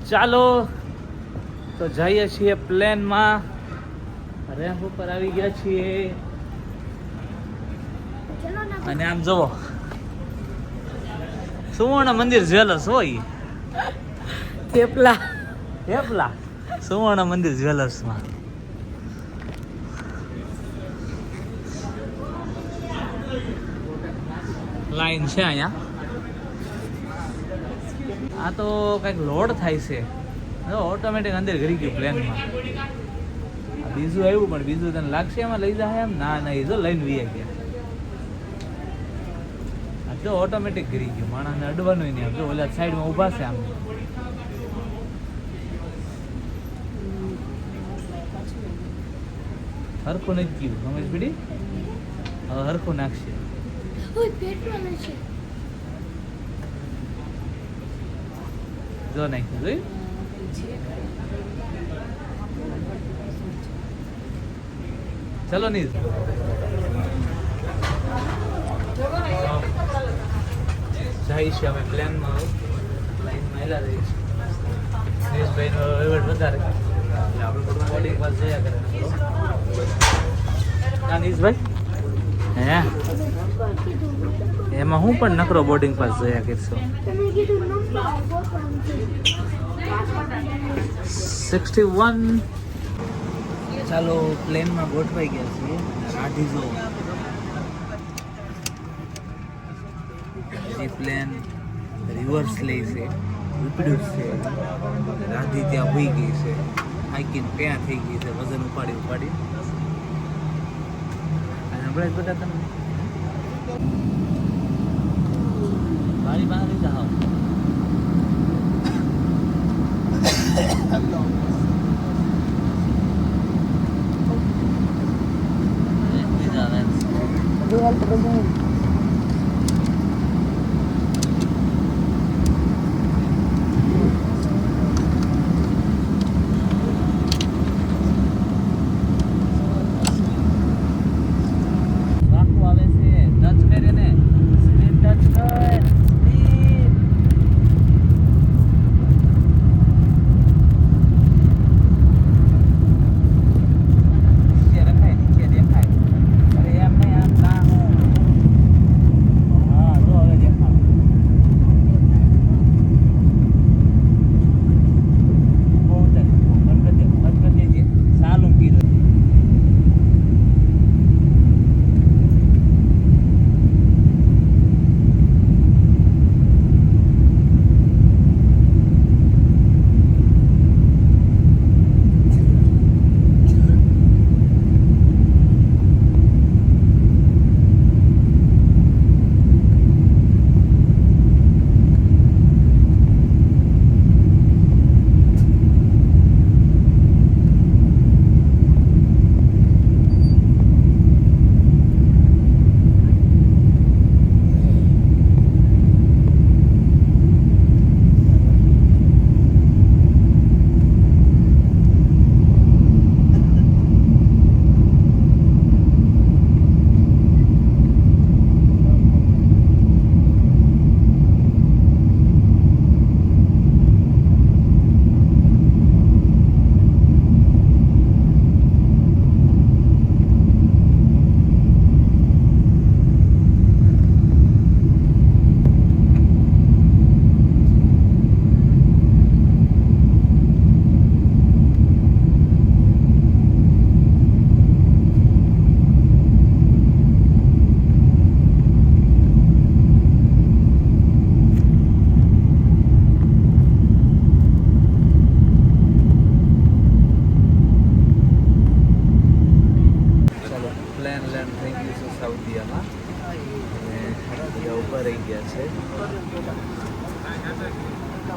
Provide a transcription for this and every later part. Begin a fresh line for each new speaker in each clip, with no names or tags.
ચાલો તો જઈએ છીએ પ્લેનમાં. રેમ્પ ઉપર આવી ગયા છીએ અને આમ જુઓ સુવર્ણ મંદિર જ્વેલર્સ હોય થેપલા સુવર્ણ મંદિર જ્વેલર્સમાં. લાઈન છે અહીંયા. આ તો કંઈક લોડ થાય છે, ઓટોમેટિક અંદર ઘરી ગયું પ્લેનમાં. બીજું આવ્યું પણ બીજું તને લાગશે એમાં લઈ જાય એમ? ના એ તો લઈને વી ગયા. આ તો ઓટોમેટિક ઘરી ગયું, માણસને અડવાનું નહીં. આમ જો ઓલા સાઈડમાં ઊભા છે આમ. હરખું નથી ગયું સમજ પડી. હવે હરખું નાખશે. જો નાખ્યું જોયું. ચલો નીર જાય છે અમે પ્લેનમાં. લાઈનમાં હેલા રહી છે. નીશભાઈનો વહીવટ વધારે એટલે આપણે બોર્ડિંગ પાસ જયા કરે. ના નીશભાઈ હે એમાં હું પણ નકરો બોર્ડિંગ પાસ જયા કરશો. 61. ચાલો પ્લેનમાં ગોઠવાઈ ગયા છીએ. રાધી જો જે પ્લેન રિવર્સ લે છે ઉપડ્યું છે. રાધી ત્યાં હોઈ ગઈ છે, હાઈકીને ત્યાં થઈ ગઈ છે વજન ઉપાડી અને હમણાં જ બધા તમે મારી બહાર જાઓ.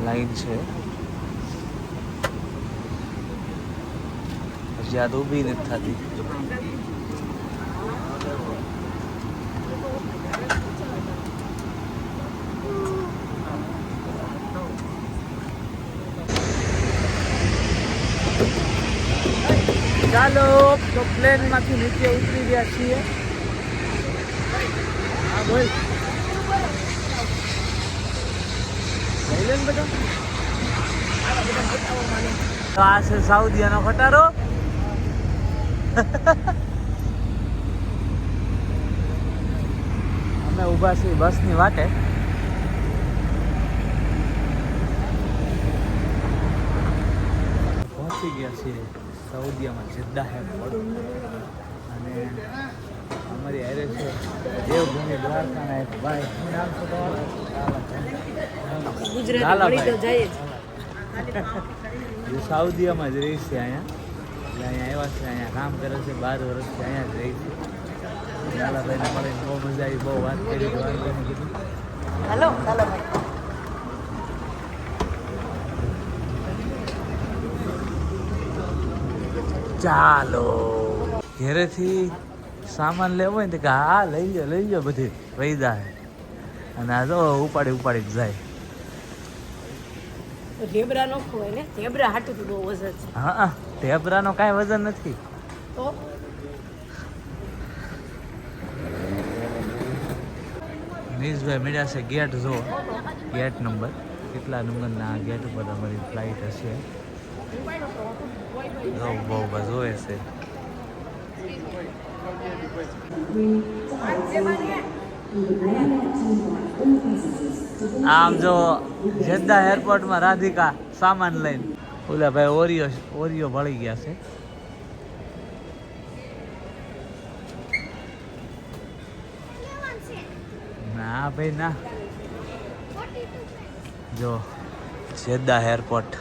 લાઈન છે જ્યાં ઊભી નથી થતી. ચાલો તો પ્લેન માંથી નીચે ઉતરી ગયા છીએ. હા બોલ બધા તો આ છે સાઉદીયાનો ખટારો. અમે ઊભા છીએ બસની વાટે. પહોંચી ગયા છીએ સાઉદીયામાં જેદ્દા એરપોર્ટ. અને અમારી હારે છે દેવભૂમિ દ્વારકાના એક ભાઈ. શું નામ છે તમારું? એ સાઉદીયામાં જ રહી છે અહીંયા. એટલે અહીંયા આવ્યા છે, અહીંયા કામ કરે છે, 12 વર્ષથી અહીંયા જ રહી છે. લાલાભાઈને મળીને બહુ મજા આવી, બહુ વાત કરી. દ્વારકાની કીધું
હાલો લાલાભાઈ.
ચાલો ઘેરેથી સામાન લેવો હોય ને કે હા લઈ લો બધી વહી જાય. અને આ તો ઉપાડી જાય.
ઢેબરા નો ખોય ને, ઢેબરા હાટું તો બહુ વજન છે.
હા, ઢેબરાનો કાંઈ વજન નથી.
તો
નીશભાઈ મળ્યા છે ગેટ. જો ગેટ નંબર કેટલા નંબરના ગેટ ઉપર અમારી ફ્લાઇટ હશે. બહુ જોવે છે. આમ જો જેદ્દા એરપોર્ટમાં રાધિકા સામાન લઈને. ઓલા ભાઈ ઓરિયો ભળી ગયા છે. ના ભાઈ ના. જો Jeddah airport,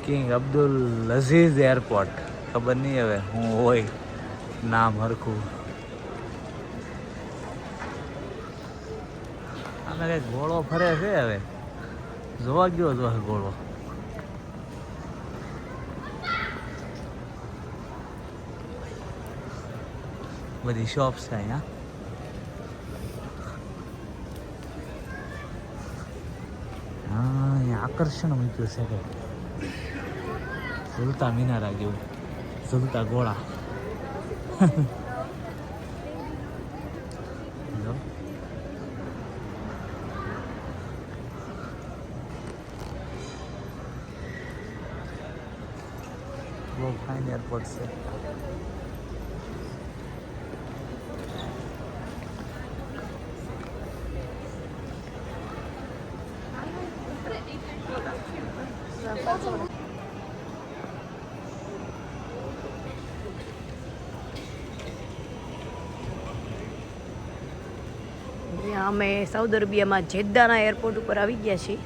King Abdul Aziz airport. ખબર નહીં હવે હું હોય નામ હરખું. આમે કંઈક ઘોડો ફરે છે. હવે જોવા ગયો જો ઘોડો. બધી શોપ્સ છે અહીંયા. હા, અહીંયા આકર્ષણ મૂક્યું છે કે ઝૂલતા મિનારા જેવું, ઝૂલતા ગોળા. બહુ ફાઇન એરપોર્ટ છે.
અમે સાઉદી અરેબિયામાં જેદ્દાના એરપોર્ટ ઉપર આવી ગયા છીએ.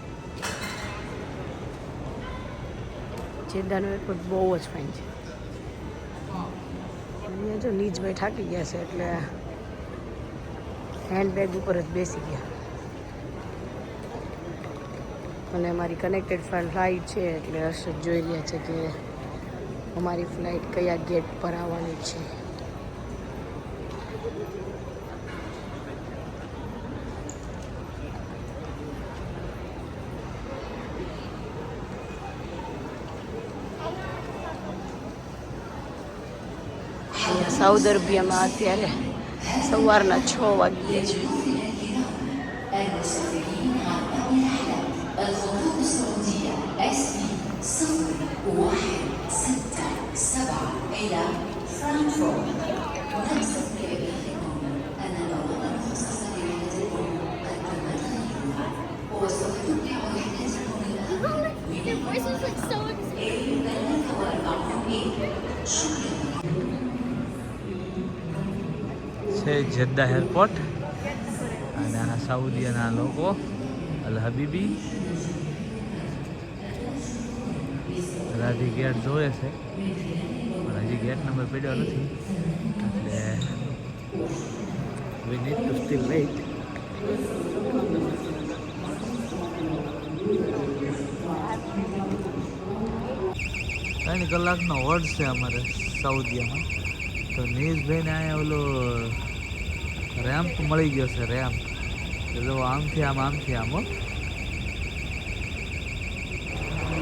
જેદ્દાનો એરપોર્ટ બહુ જ ફાઇન છે. અહીંયા જો નીચભાઈ થાકી ગયા છે એટલે હેન્ડબેગ ઉપર જ બેસી ગયા. અને અમારી કનેક્ટેડ ફ્લાઇટ છે એટલે હર્ષદ જોઈ રહ્યા છે કે અમારી ફ્લાઇટ કયા ગેટ પર આવવાની છે. સાઉદી અરેબિયામાં અત્યારે સવારના 6 વાગી છે.
છે જેદ્દા એરપોર્ટ. અને આ સાઉદીયાના લોકો અલ હબીબી. રાધી ગેટ જોવે છે પણ હજી ગેટ નંબર પડ્યો નથી એટલે we need to still wait. 3 કલાકનો હોલ્ડ છે અમારે સાઉદીયામાં. તો નીશભાઈને અહીંયા ઓલો રેમ્પ મળી ગયો છે. રેમ્પ એટલે આમથી આમ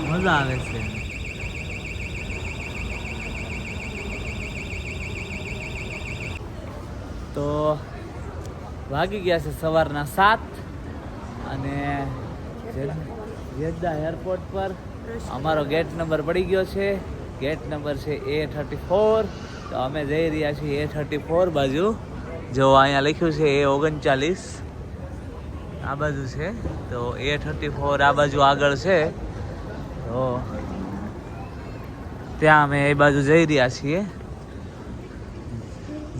મજા આવે છે. તો વાગી ગયા છે સવારના 7 અને જેદ્દા એરપોર્ટ પર અમારો ગેટ નંબર પડી ગયો છે. ગેટ નંબર છે A34. તો અમે જઈ રહ્યા છીએ A34 બાજુ. જો અહીંયા લખ્યું છે A39 આ બાજુ છે. તો A34 આ બાજુ આગળ છે. તો ત્યાં અમે એ બાજુ જઈ રહ્યા છીએ.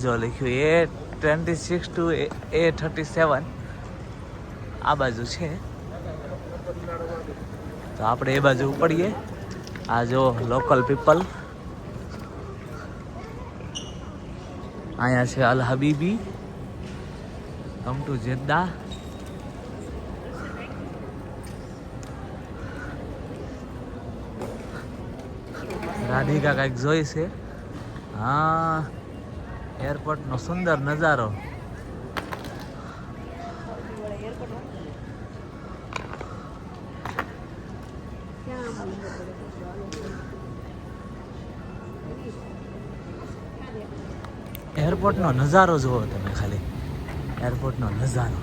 જો લખ્યું A26 to A37 આ બાજુ છે. તો આપણે એ બાજુ ઉપડીએ. આ જો લોકલ પીપલ અહીંયા છે અલ હબીબી કમ ટુ જેદ્દા. રાધિકા કંઈક જોઈ છે. હા, એરપોર્ટનો સુંદર નજારો. એરપોર્ટનો નજારો જુઓ તમે ખાલી. એરપોર્ટનો નજારો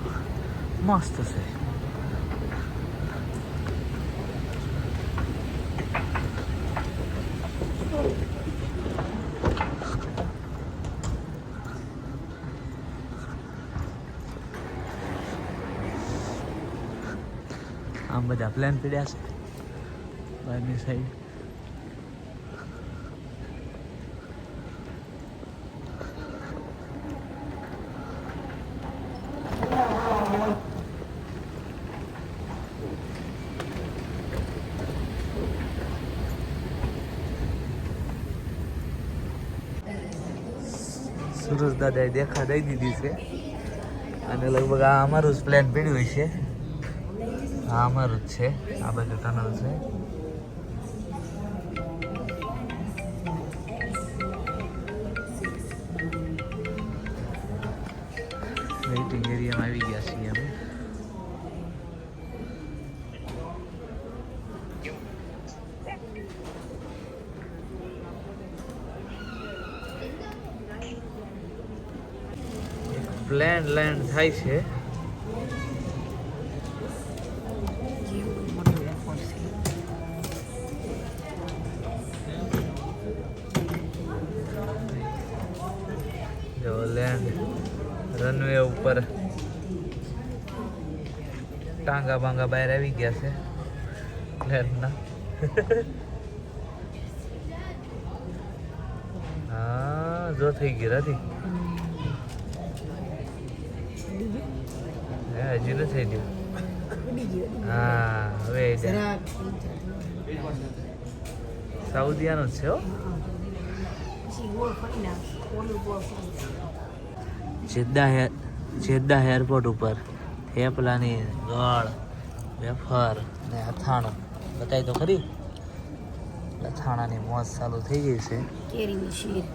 મસ્ત છે. આમ બધા પ્લેન પડ્યા છે બહારની સાઈડ. સુરજ દાદાએ દેખા દઈ દીધી છે અને લગભગ આ અમારું જ પ્લેન પડ્યું છે. હા, અમારું જ છે. આ બાજુ ટનલ છે. વેઇટિંગ એરિયામાં આવી ગયા છીએ અમે. પ્લેન લેન્ડ થાય છે. જો લેન્ડ રનવે ઉપર ટાંગા બાંગા બહાર આવી ગયા છે પ્લેનના. હા, જો થઈ ગઈ રાધી. હજી ન થઈ ગયું. હા, હવે સાઉદીયાનો જ છે. હો, જેદ્દા એરપોર્ટ ઉપર થેપલાની ગળ, વેફર ને અથાણું બતાવી તો ખરી. અથાણાની મોજ ચાલુ થઈ ગઈ છે.
કેરીની શીર.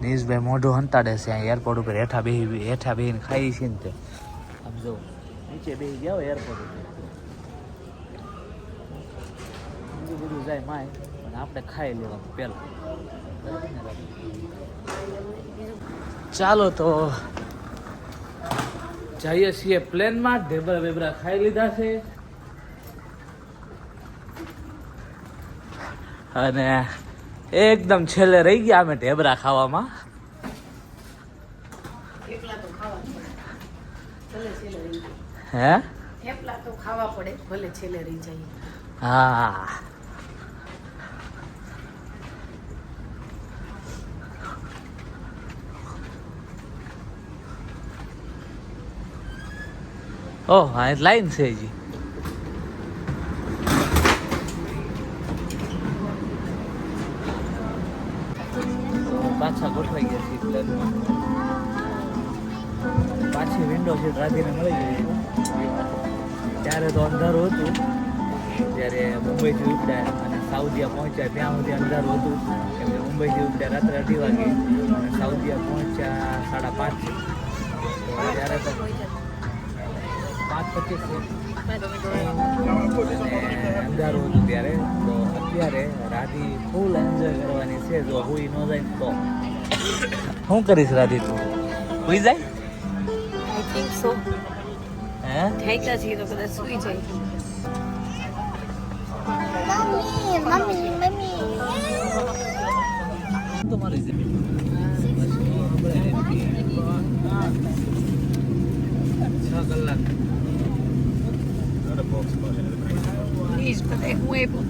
નીશભાઈ મોઢું હંતાડે છે. અહીં એરપોર્ટ ઉપર હેઠા બેહીને ખાઈ છે ને તે. આમ જો નીચે બેસી જાઓ એરપોર્ટ ઉપર. બીજું બધું જાય માય પણ આપણે ખાઈ લેવાનું પહેલાં. ચાલો તો જઈએ છીએ પ્લેનમાં. ઢેબરા બેબરા ખાઈ લીધા છે અને એકદમ છેલ્લે રહી ગયા અમે ઢેબરા ખાવામાં. હે,
થેપલા તો ખાવા પડે ભલે છેલ્લે રહી જાય.
હા, ઓહ હા, લાઈન છે હજી. પાછા ગોઠવાઈ ગયા છે પ્લેનમાં. પાછી વિન્ડો સીટ રાધીને મળી ગઈ. ત્યારે તો અંધારું હતું. જ્યારે મુંબઈથી ઉપડ્યા અને સાઉદીયા પહોંચ્યા ત્યાં સુધી અંધારું હતું. કેમ કે મુંબઈથી ઉપડ્યા રાત્રે 2:30 વાગે અને સાઉદીયા પહોંચ્યા 5:30. ત્યારે તો 5:25 અંધારું હતું ત્યારે. તો અત્યારે રાધી ફૂલ એન્જોય કરવાની છે. જો હુઈ ન જાય તો શું કરીશ રાધી તું સુઈ જાય
આઈ થિંક સો
હે
થાક્યા છીએ તો કદાચ સૂઈ જાય.
તમારી
પ્લીઝ બતાય હું આપ્યું.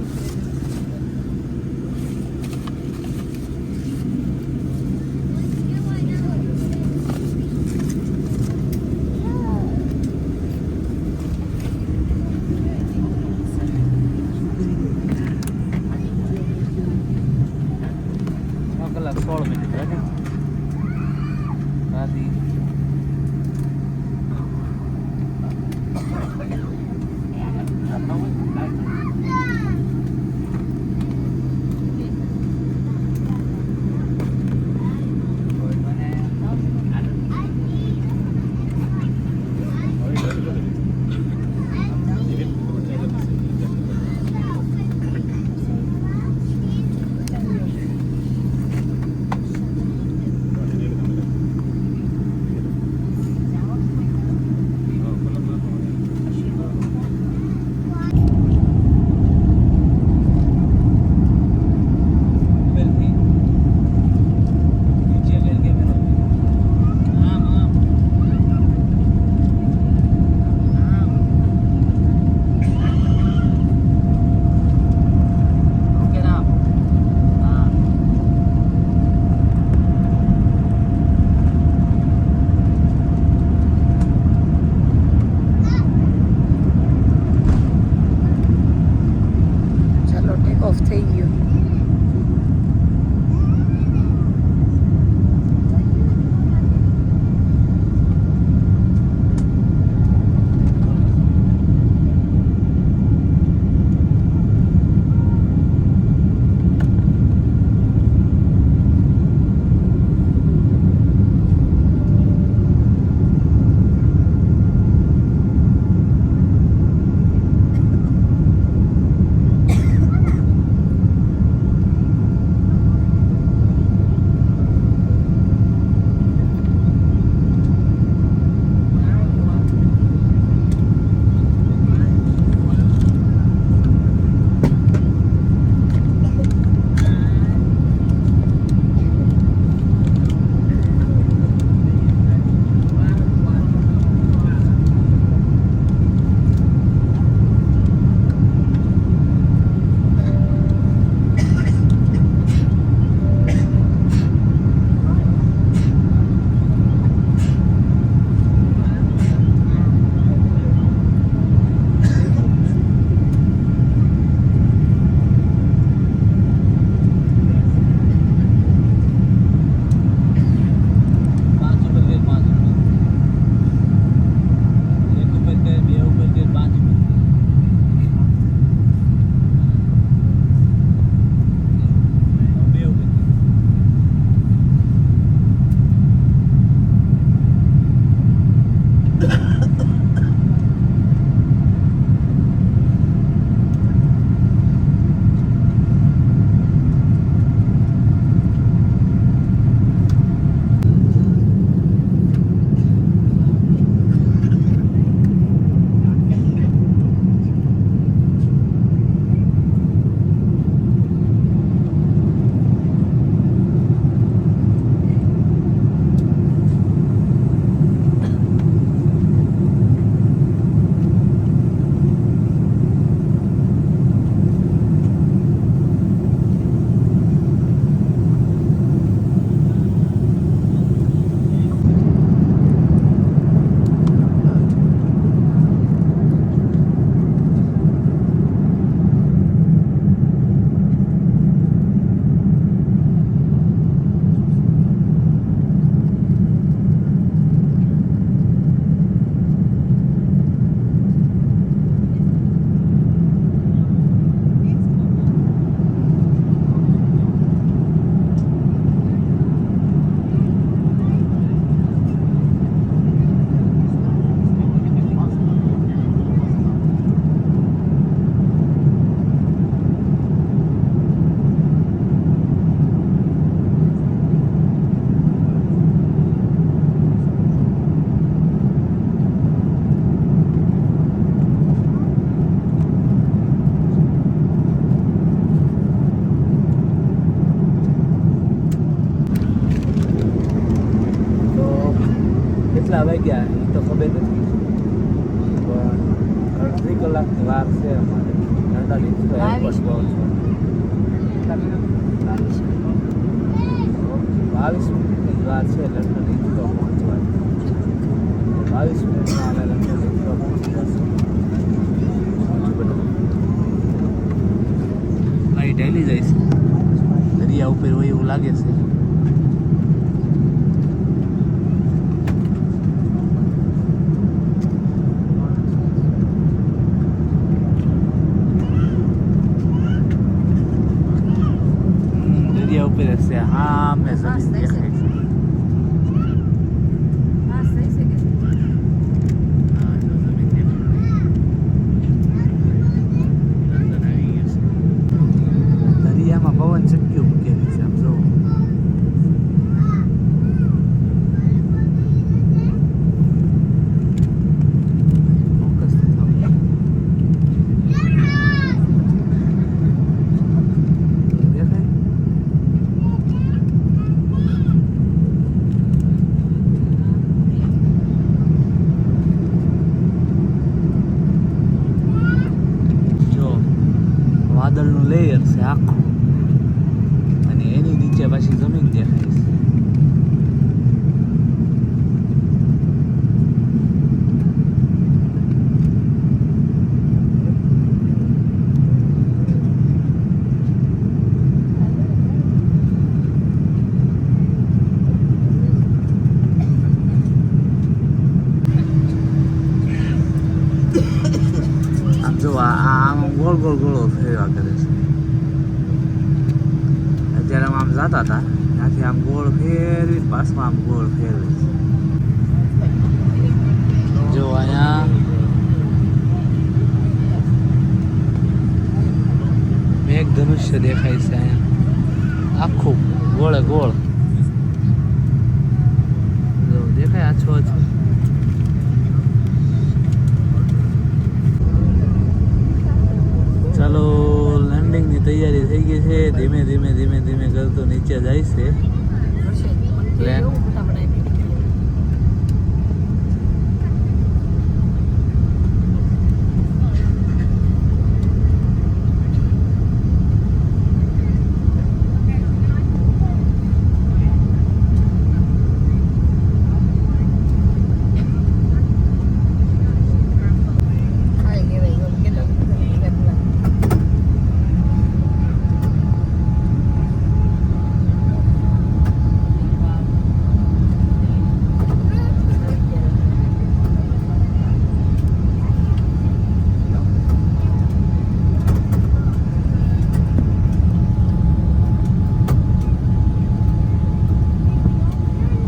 કલાક 16 મિનિટ રાધી કેટલા વાગ્યા એ તો ખબર નથી, પણ અડધી કલાકની વાર છે અમારે લંડન હિથ્રો એરપોર્ટ પહોંચવા. 22 મિનિટની જ વાર છે લંડન હિથ્રો પહોંચવાની. 22 મિનિટમાં અમે લંડન હિથ્રો પહોંચી જશું. ફ્લાઇટ હેલી જાય છે દરિયા ઉપર હોય એવું લાગે છે. દરિયા ઉપર હશે. હા મેં જમીન દેખાય છે. હા, જો જમીન દેખાય. લંડન આવી ગયું છે. દરિયામાં પવન ચક્કી મૂકેલી છે આમ જો. ફોકસ નથી થતું. દેખાય? જો વાદળનું લેયર છે આખું અને એની નીચે પાછી જમીન દેખાય છે. આમ જો આમ ગોળ ગોળ ગોળો ફેરવા કરે છે. અત્યારે આમ જતા હતા ત્યાંથી આમ ગોળ ફેરવી પાછમાં આમ ગોળ ફેરવે છે. જો અહીંયા મેઘ ધનુષ્ય દેખાય છે અહીંયા આખું ગોળે ગોળ. જો દેખાય આછો આછો. ચાલો લેન્ડિંગની તૈયારી થઈ ગઈ છે. ધીમે ધીમે ધીમે ધીમે કરતો નીચે જાય છે પ્લેન.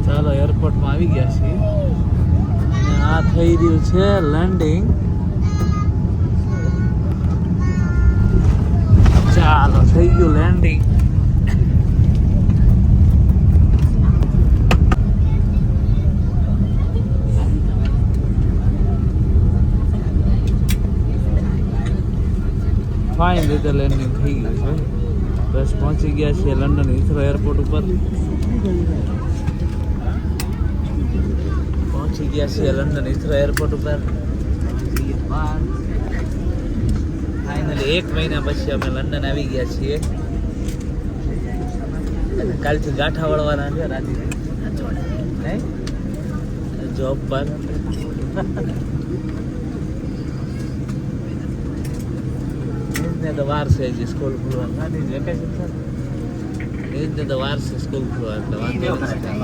ચાલો એરપોર્ટમાં આવી ગયા છીએ અને આ થઈ રહ્યું છે લેન્ડિંગ. ચાલો થઈ ગયું લેન્ડિંગ. ફાઇન રીતે લેન્ડિંગ થઈ ગયું છે. બસ પહોંચી ગયા છીએ લંડન હિથ્રો એરપોર્ટ ઉપર. પહોંચી ગયા છીએ લંડન હિથ્રો એરપોર્ટ ઉપર. ફાઇનલી 1 મહિના પછી અમે લંડન આવી ગયા છીએ. કાલથી ગાંઠા વળવાના છે રાતે નહીં જોબ પર. ને તો વાર છે હજી સ્કૂલ ખુલવાની વેકેશન છે એ જ ને તો વાર છે સ્કૂલ ખુલવા એટલે વાંધો નથી.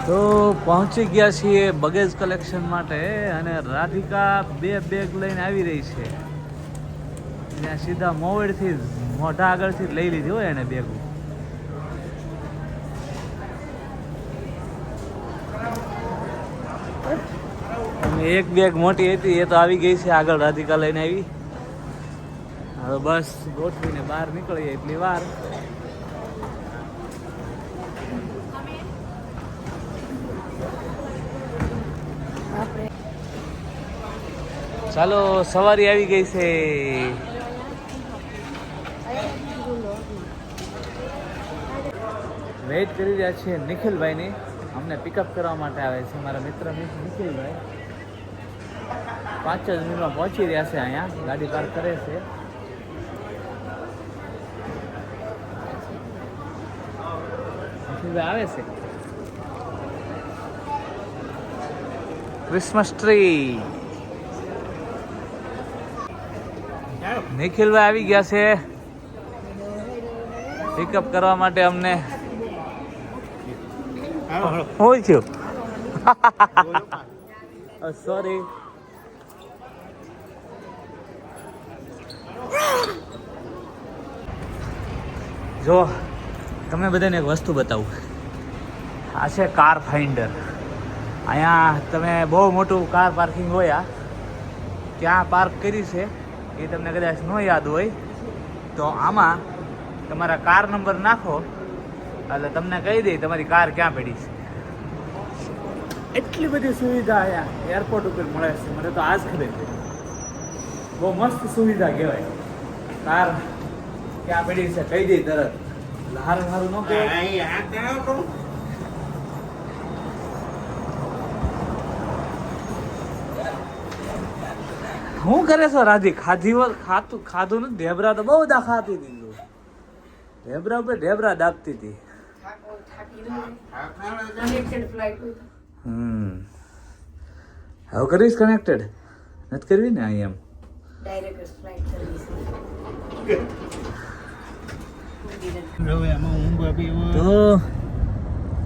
તો પહોંચી ગયા છીએ બગેજ કલેક્શન માટે અને રાધિકા 2 બેગ લઈને આવી રહી છે. ત્યાં સીધા મોવડથી મોઢા આગળથી જ લઈ લીધી હોય એને બેગ. એક બેગ મોટી હતી એ તો આવી ગઈ છે આગળ રાધિકા લઈને આવી. હવે બસ ગોઠવીને બહાર નીકળીએ એટલી વાર. ચાલો સવારી આવી ગઈ છે. વેઇટ કરી રહ્યા છીએ નિખિલભાઈની. અમને પિકઅપ કરવા માટે આવે છે મારા મિત્ર નિખિલભાઈ. 5 જ મિનિટમાં પહોંચી રહ્યા છે. અહીંયા ગાડી પાર્ક કરે છે. નિખિલભાઈ આવે છે. Christmas tree. નિખિલભાઈ આવી ગયા છે પિકઅપ કરવા માટે અમને. શું થયું? સોરી. જો તમે બધાને એક વસ્તુ બતાવું. આ છે કાર ફાઇન્ડર. અહીંયા તમે બહુ મોટું કાર પાર્કિંગ હોય ક્યાં પાર્ક કરી છે એ તમને કદાચ ન યાદ હોય તો આમાં તમારા કાર નંબર નાખો એટલે તમને કહી દે તમારી કાર ક્યાં પડી છે. એટલી બધી સુવિધા અહીંયા એરપોર્ટ ઉપર મળે છે. મને તો આજ ખબર છે. બહુ મસ્ત સુવિધા કહેવાય. કાર ક્યાં પડી છે કહી દે તરત. હારું હારું ન કહેવાય. શું કરે છો રાધી? ખાધું ને ઢેબરા તો બહુ બધા ખાતી દીધું. ઢેબરા ઉપર ઢેબરા દાબતી હતી. હવે કરીશ કનેક્ટેડ નથી કરવી ને અહીં એમ. તો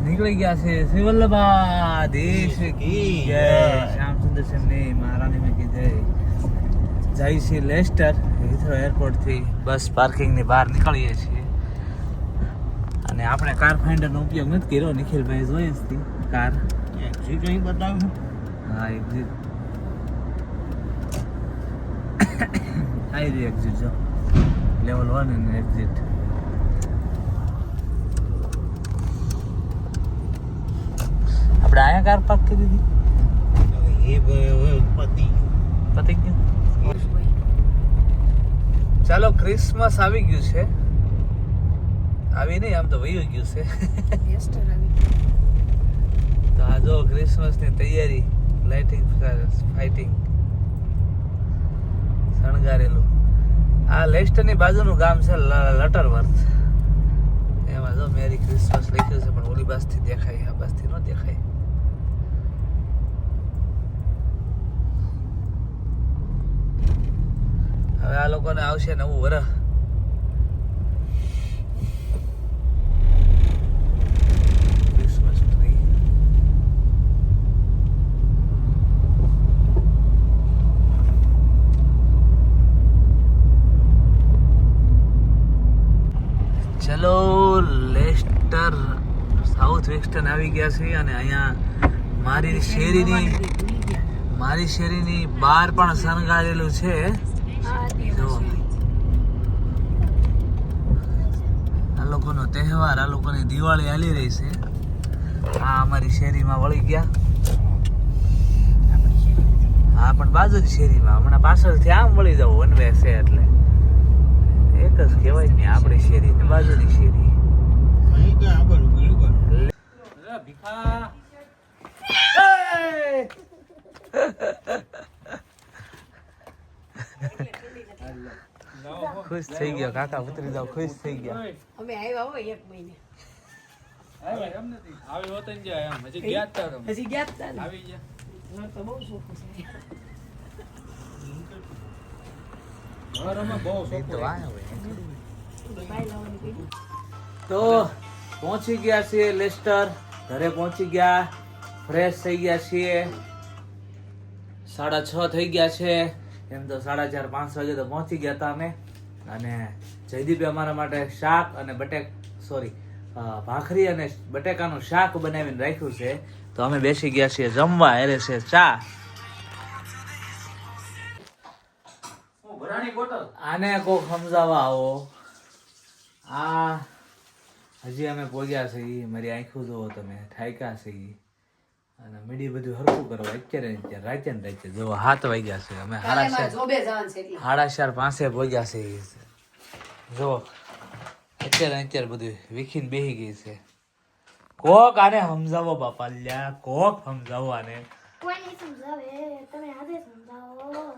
નીકળી ગયા છે શ્રી વલ્લભા દેશ કી જય. શ્યામ સુંદર સિંહની મહારાણી મેં કી જય. જાય છે લેસ્ટર હિથ્રો એરપોર્ટ થી બસ પાર્કિંગ ની બહાર નીકળીએ છીએ. અને આપણે કાર ફાઇન્ડર નો ઉપયોગ નથી કર્યો. નિખિલભાઈ જોઈએ છે કાર એક્ઝિટ અહીં બતાવ્યું. હા એક્ઝિટ આવી રહી એક્ઝિટ જો લેવલ 1 અને એક્ઝિટ. આપણે અહીંયા કાર પાર્ક કરી દીધી. પતિ ગયું. ચાલો ક્રિસમસ આવી ગયું છે. આવી નહીં આમ તો વયું ગયું છે. તો આ જો ક્રિસમસ ની તૈયારી. લાઇટિંગ ફાઇટિંગ શણગારેલું. આ લેસ્ટર ની બાજુનું ગામ છે લટરવર્થ. એમાં જો મેરી ક્રિસમસ લખ્યું છે પણ ઓલી બાજથી દેખાય આ બાજથી ન દેખાય. હવે આ લોકોને આવશે નવું વરસ. Christmas tree. ચલો લેસ્ટર સાઉથ વેસ્ટર્ન આવી ગયા છે. અને અહીંયા મારી શેરીની બહાર પણ શણગારેલું છે. આ લોકોનો તહેવાર, આ લોકોની દિવાળી હાલી રહી છે. આ અમારી શેરીમાં વળી ગયા. હા પણ બાજુની શેરીમાં હમણાં પાછળથી આમ વળી જવું વનવે છે એટલે એક જ કહેવાય ને આપણી શેરી ને બાજુની શેરી. ખુશ થઈ ગયો કાકા. ઉતરી જાવ. ખુશ થઈ ગયા.
અમે આવ્યા હોય 1 મહિને.
આવી હોત ને એમ હજી ગયા તા
આવી ગયા તો બહુ શોખ છે. તો પહોંચી ગયા છીએ લેસ્ટર. ઘરે પહોંચી ગયા. ફ્રેશ થઈ ગયા છીએ. 6:30 થઈ ગયા છે. એમ તો 4:30 5 વાગે તો પહોંચી ગયા હતા અમે. અને જયદીપે અમારા માટે શાક અને ભાખરી અને બટેકાનું શાક બનાવીને રાખ્યું છે. તો અમે બેસી ગયા છીએ જમવા. અરે છે ચા. આને કોક સમજાવવા આવો. આ હજી અમે પહોંચ્યા છીએ. મારી આંખો જોવો તમે ઠાયકા છે. અને મીડી બધું હરખું કરવા અત્યારે રાતે ને રાતે જો 7 વાગ્યા છે. અમે 4:30 પાસે પહોંચ્યા છે. જો અત્યારે બધું વીખીને બેસી ગઈ છે. કોક આને સમજાવો બાપા લ્યા, કોક સમજાવો આને.
કોઈ નહીં સમજાવે, તમે આજે સમજાવો.